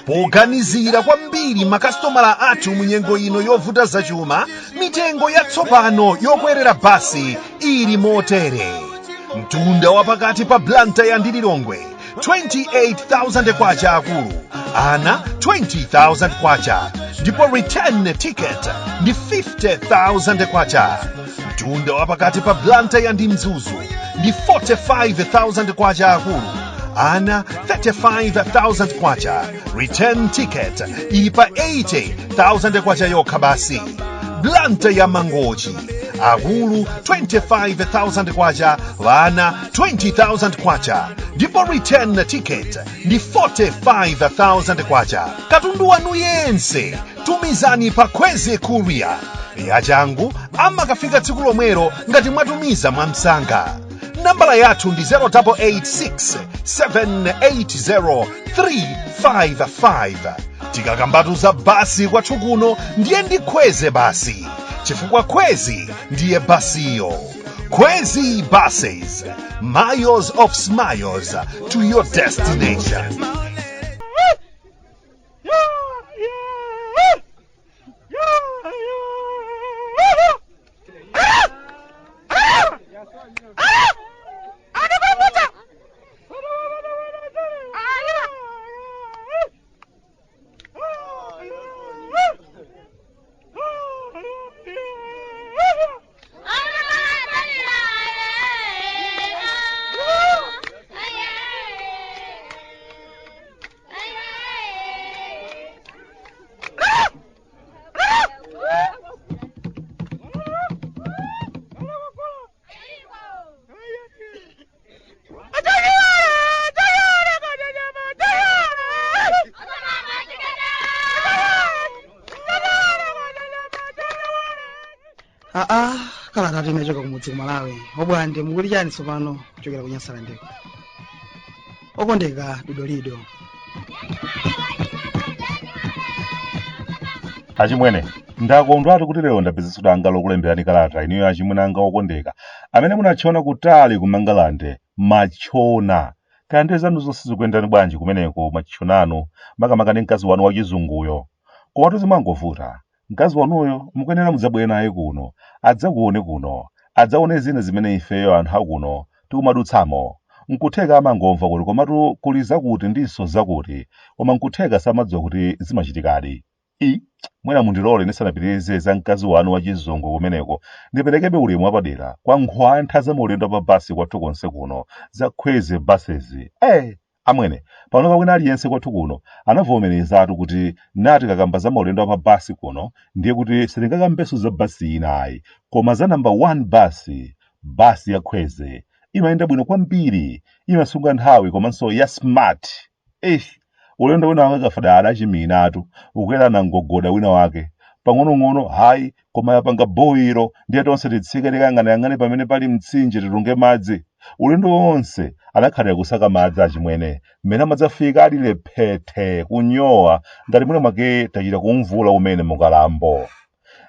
Poganizira kwambiri makasitomala athu munyengo ino yovuta zachuma, mitengo yatsopano yokwerera basi ili motere. Mtunda wapakati pa Blantyre ndi Lilongwe 28,000 kwacha akulu, ana 20,000 kwacha, ndipo return ticket ndi 50,000 kwacha. Mtunda wapakati pa Blantyre ndi Mzuzu ndi 45,000 kwacha akulu, ana 35,000 kwacha, return ticket ili pa 80,000 kwacha yokha basi. Blantyre Mangochi akulu 25,000 kwacha, vana 20,000 kwacha, ndipo return ticket ndi 45,000 kwacha. Katundu wanu yense tumizani pa Kweze Courier. Yachangu amakafika tsiku lomwero ngati mwatumiza mwamsanga. Nambala yathu ndi 0886 780 355. Tikakambatuza basi kwathu kuno ndiye ndi Kweze basi, chifukwa Kwezi ndiye basiyo. Kwezi Buses, miles of smiles to your destination. Kala tati nachoka kumudzi Malawi. Obwande mukuli chani tsopano kuchokera ku Nyansala ndeko. Okondeka Dodolido. Achimwene, ndakondwatu kuti lero ndapeza danga lokulemberani kalata iniyo achimwene anga okondeka, amene munachiona kutali ku Mangalande, machona. Kande zanu zonse zikuyendani bwanji kumeneko machonano, makamaka ndi mkazi wanu wachizunguyo. Komatu zimangovuta. Mkazi wanuyo mukuyenera mudzabwere naye kuno, adzakuone kuno, adzaone zina zimene ifeyo anthu akuno tikumadutsamo. Nkutheka amangomva kuti komatu kuli zakuti ndiso zakuti, koma nkutheka samadziwa kuti zimachitikadi. Mwina mundilole ndisanapitirize za mkazi wanu wachizungu kumeneko, ndiperekebe ulemu wapadera kwa nkhwantha za maulendo pa basi kwathu konse kuno za Kweze Buses. Amwene, pano pakwina aliyense kwathu kuno anavomerezatu kuti nati kakamba za maulendo pa basi kuno ndiye kuti sitingakambenso za basi inayi, koma za number 1 basi ya Kweze. Imayenda bwino kwambiri, imasunga nthawi komanso ya smart. Ulendo wina wake kafada adachiminatu, ukwera na ngogoda wina wake. Pang'ono-ng'ono hayi, koma yapanga boiro, ndiye tonse titsike tikang'anayang'ane pamene pali mtsinje titunge madzi. Ulendo wonse anakhalira kusaka madzi achimwene, mmene amadzafika alile phete kunyowa ngati mwina mwake tachita kumvula umene mukalambo.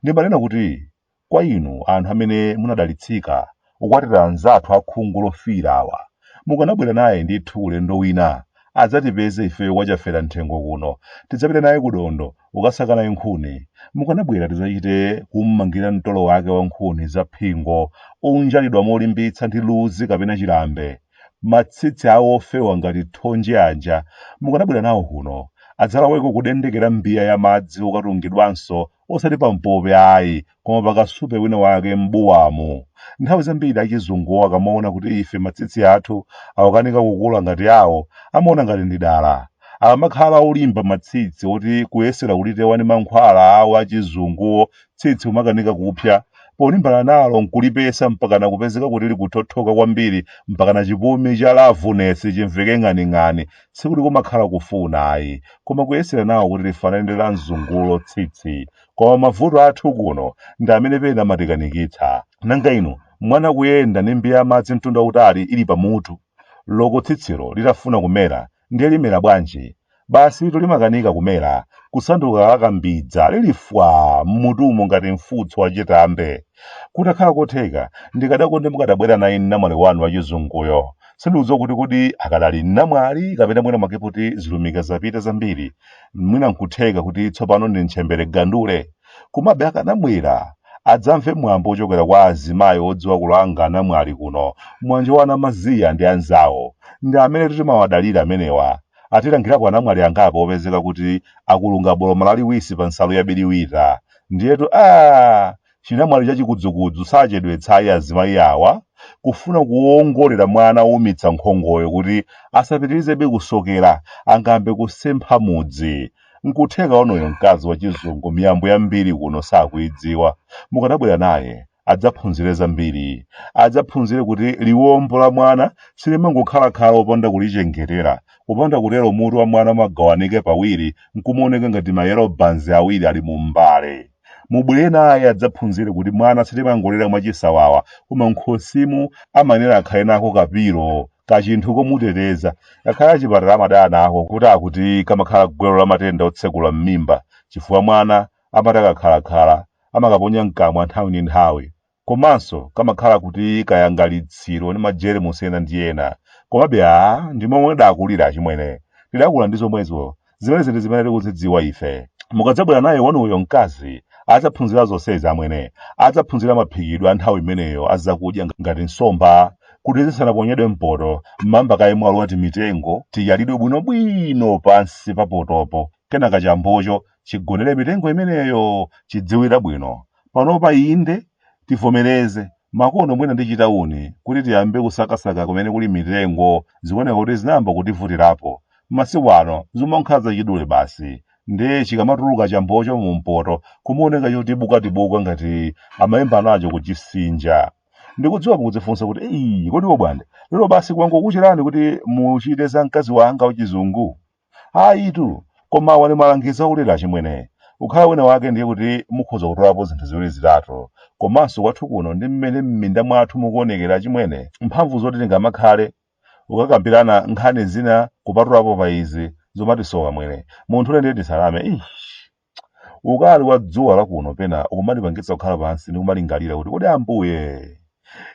Ndimanena kuti kwa inu anthu amene munadalitsika ukwatira anzathu akhungu lofira awa, mukanabwera naye ndithu ulendo wina adzatipeze ifeyo kwachafera nthengo kuno, tidzapita naye kudondo ukasaka naye nkhuni. Mukanabwera tidzachite kummangira mtolo wake wa nkhuni za phingo unjalidwa molimbitsa ndi luzi kapena chilambe, matsitsi awo ofewa ngati thonje anja. Mukanabwera nawo kuno adzalaweko kudendekera mbiya ya madzi ukatungidwanso osati pampope ayi, koma pakasupe wina wake mbuwamo. Nthawi zambiri achizungu akamaona kuti ife matsitsi athu awakanika kukula ngati awo, amaona ngati ndi dala. Amakhala olimba matsitsi oti kuyesera kulitewa ndi mankhwala awo achizunguwo, tsitsi umakanika kupya. Polimbana nalo nkulipesa mpakana kupezeka kuti likuthothoka kwambiri, mpakana chipumi cha lavunesi chimveke ng'aning'ani, sikuti kumakhala kufuna ayi, koma kuyesera nawo kuti lifanane ndi la mzungulo tsitsi. Koma mavuto athu kuno ndi amene pena amatikanikitsa. Nanga inu mwana kuyenda ndi mbiya ya madzi mtunda utali ili pamutu, loko tsitsilo litafuna kumera ndiye limera bwanji? Basi tolimakanika kumera, kusanduka lakambidza lilifwa mmutumo ngati mfutso wachitambe. Kutakhala kotheka ndikadakonde mukadabwera naye namwali wanu wachizunguyo, sindiudziwa kuti akadali namwali kapena mwina make kuti zilumika zapita zambiri mwina nkutheka kuti tsopano ndi ntchembere gandule komabe akanabwera adzamve mwambo ochokera kwa azimayi odziwa kulanga namwali kuno mwanje wa anamaziya ndi anzawo ndi amene timawadalira amenewa atilangirapo anamwali angapo opezeka kuti akulunga bolo laliwisi pa nsalu yabiriwira ndiyetu chinamwali chachikudzukudzu sachedwetsayi azimayi awa kufuna kuwongolera mwana owumitsa nkhongoyo kuti asapitirizebe kusokera angambe kusempha mudzi nkutheka onoyo mkazi wa chizungu miyambo yambiri kuno sakuidziwa mukanabwera naye adzaphunzire zambiri adzaphunzire kuti liwombo la mwana silimangokhalakhala opanda kulichengetera kupanda kutero mutu wa mwana magawanike pawiri nkumuoneka ngati mayero banzi awiri ali mu mbale mubwere naye adzaphunzire kuti mwana silimangolera mwachisawawa koma nkhosimu amanera akhale nako kapiro kachinthu komuteteza yakhala achipatala amadana ako kuti akuti kamakhala gwero la matenda otsekula m'mimba chifukwa mwana amati akakhalakhala amakaponya mkamwa nthawi ndi nthawi komanso kamakhala kuti kayangalitsiro ndi majeremusi ena ndi ena komabe ndi momwe dakulira chimwene tidakula ndi zomwezo zimene ndi zimene tikuzidziwa ife mukadzabwera naye wanuyo mkazi adzaphunzira zonsezi amwene adzaphunzira maphikidwe a nthawi imeneyo azakudya ngati nsomba kuti zisanaponyedwe mpoto mmamba kaye mwalo wati mitengo tiyalidwe bwinobwino pansi pa potopo kenaka chambocho chigonere mitengo imeneyo chidziwira bwino panopa inde tivomereze makono mwina ndi chitauni kuti tiyambe kusakasaka kumene kuli mitengo zikuoneka kuti zinayamba kutivutirapo masiku ano zimankhaza chidule basi ndi chikamatuluka chambocho mu mpoto kumuoneka chotibukatibuka ngati amayemba nacho kuchisinja ndikudziwa mukudzifunsa kuti kodi wobwande lero basi kwangokuchirani kuti muchite za mkazi wanga wachizungu ayitu koma wali malangizo akulera chimwene ukhala wina wake ndiye kuti mukhoza kutolapo zinthu ziwiri zitatu komanso kwathu kuno ndi mmene m'minda mwathu mukuonekera chimwene mphamvu zoti tingamakhale ukakambirana nkhani zina kupatulapo pa izi zomatisowa mwene munthu ule ndiye tisalame ukali wa dzuwa la kuno pena ukumatipangitsa kukhala pansi ndi kumalingalira kuti kodi ambuye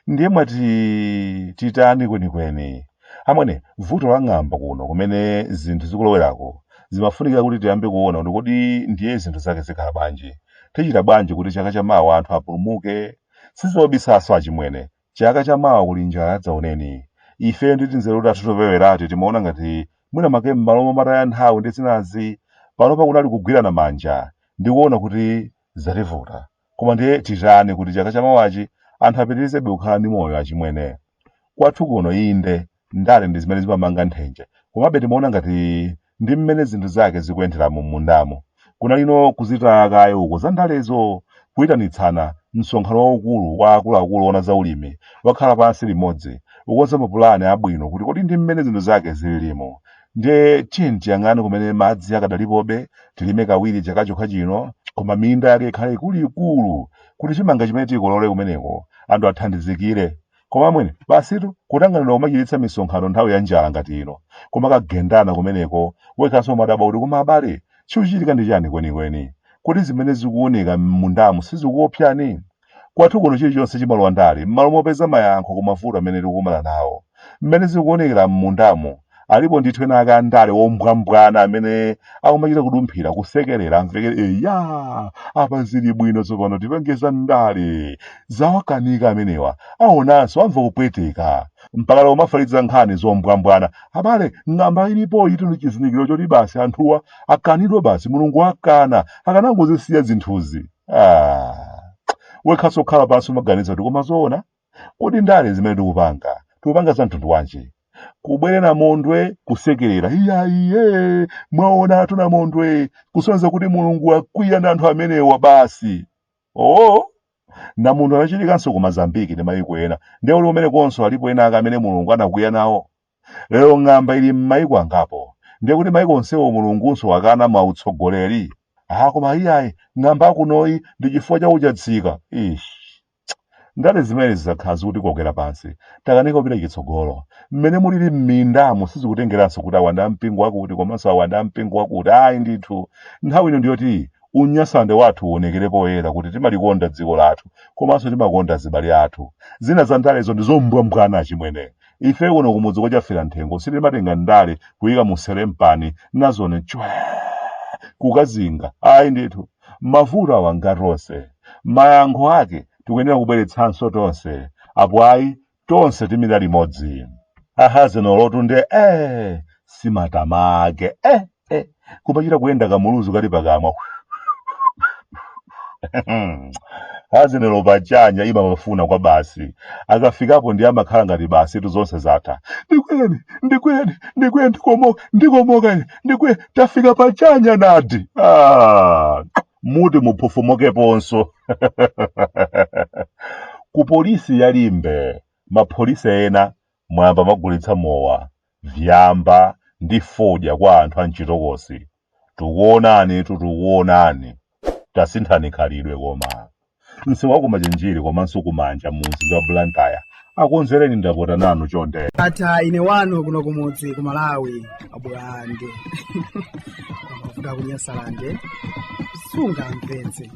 ndiye mwati titani kwenikweni amwene vuto la ng'amba kuno kumene zinthu zikulowerako zimafunikira kuti tiyambe kuona kuti kodi ndiye zinthu zake zikhala bwanji tichita bwanji kuti chaka chamawa anthu apulumuke sizobisaso achimwene chaka chamawa kuli njala adzaoneni ife ndi tinzeru tathu topewerati timaona ngati mwina make m'malo momataya nthawi ndi zinazi panopa kunali kugwirana manja ndikuona kuti zativuta koma ndiye titani kuti chaka chamawachi anthu apitirizebe kukhala ndi moyo achimwene kwathu kuno inde ndale ndi zimene zimamanga nthenje komabe timaona ngati ndi mmene zinthu zake zikuyendera mu mundamo kuna lino kuzita kaye uko za ndalezo kuyitanitsana msonkhano waukulu wa akuluakulu ona za ulimi wakhala pansi limodzi ukonza mapulani abwino kuti kodi ndi mmene zinthu zake zililimo ndiye tiyeni tiyang'ane kumene madzi akadalipobe tilime kawiri chaka chokha chino koma minda yake ikhale ikuluikulu kuti chimanga chimene tikolole kumeneko anthu athandizikire koma mwene basitu kutanganira kumachititsa misonkhano nthawi ya njala ngati ino koma kagendana kumeneko wekhanso madaba kuti koma abale chikuchitika ndi chani kwenikweni kuti zimene zikuoneka m'mundamu sizikuopsani kwathu kuno chilichonse chimalowa ndale m'malo mopeza mayankho ku mavuto amene tikumana nawo mmene zikuonekera m'mundamu alipo ndithu ena ake andale ombwambwana amene akumachita kudumphira kusekerera amvekere apa zili bwino tsopano tipengeza ndale zawakanika amenewa aonanso amva kupweteka mpaka lero mafalitsa nkhani zombwambwana abale ng'amba ilipo itu ndi chizindikiro choti basi anthuwa akanidwe basi mulungu akana akanangozisiya zinthuzi wekhanso kukhala pansi umaganiza kuti koma zoona kodi ndale zimene tikupanga za mtundu wanji kubwere na mondwe kusekerera iye mwaonatu na mondwe kusonyeza kuti mulungu akwiya ndi anthu amenewa basi na munthu anachitikanso ku Mozambiki ndi mayiko ena ndiye uli umene konso alipo ena ake amene mulungu anakwiya nawo lero ng'amba ili m'mayiko angapo ndiye kuti mayiko onsewo mulungunso akana mautsogoleri koma iyayi ng'amba akunoyi ndi chifukwa cha uchatsika ndale zimene zizakhazi kuti kokera pansi takanika upita chitsogolo mmene mulili m'mindamo sizikutengeranso kuti awanda mpingo wakuti komanso awanda mpingo wakuti ndithu nthawi ino ndiyoti unyasande wathu uonekere poyera kuti timalikonda dziko lathu komanso timakonda zibale athu zina za ndalezo ndi zombwambwana achimwene ife kuno kumudzi kochafika nthengo sitimatenga ndale kuyika mu selempani nazone chwe kukazinga ayi ndithu mavuto awa ngatonse mayankho ake tikuyenera kubweretsanso tonse apo ayi tonse timira limodzi ahazino lotu nde simatama ake kumachita kuyenda kamuluzu kali pakamwa hazinelo pachanya imamafuna kwa basi akafikapo ndi amakhala ngati basi tu zonse zatha ndikweni ndikomoka tafika pachanya nati muti muphufumokeponso ku polisi yalimbe mapolisi ena mwamba magulitsa mowa vyamba ndi fodya kwa anthu amchitokosi tikuonani tasinthani khalidwe koma msewu kumachenjeri komanso kumanja mumzinda wa Blantyre akonzereni ndapota nanu chonde ata ine wanu kuno kumudzi ku Malawi abwande amafuta kunyasalande sunga mvetse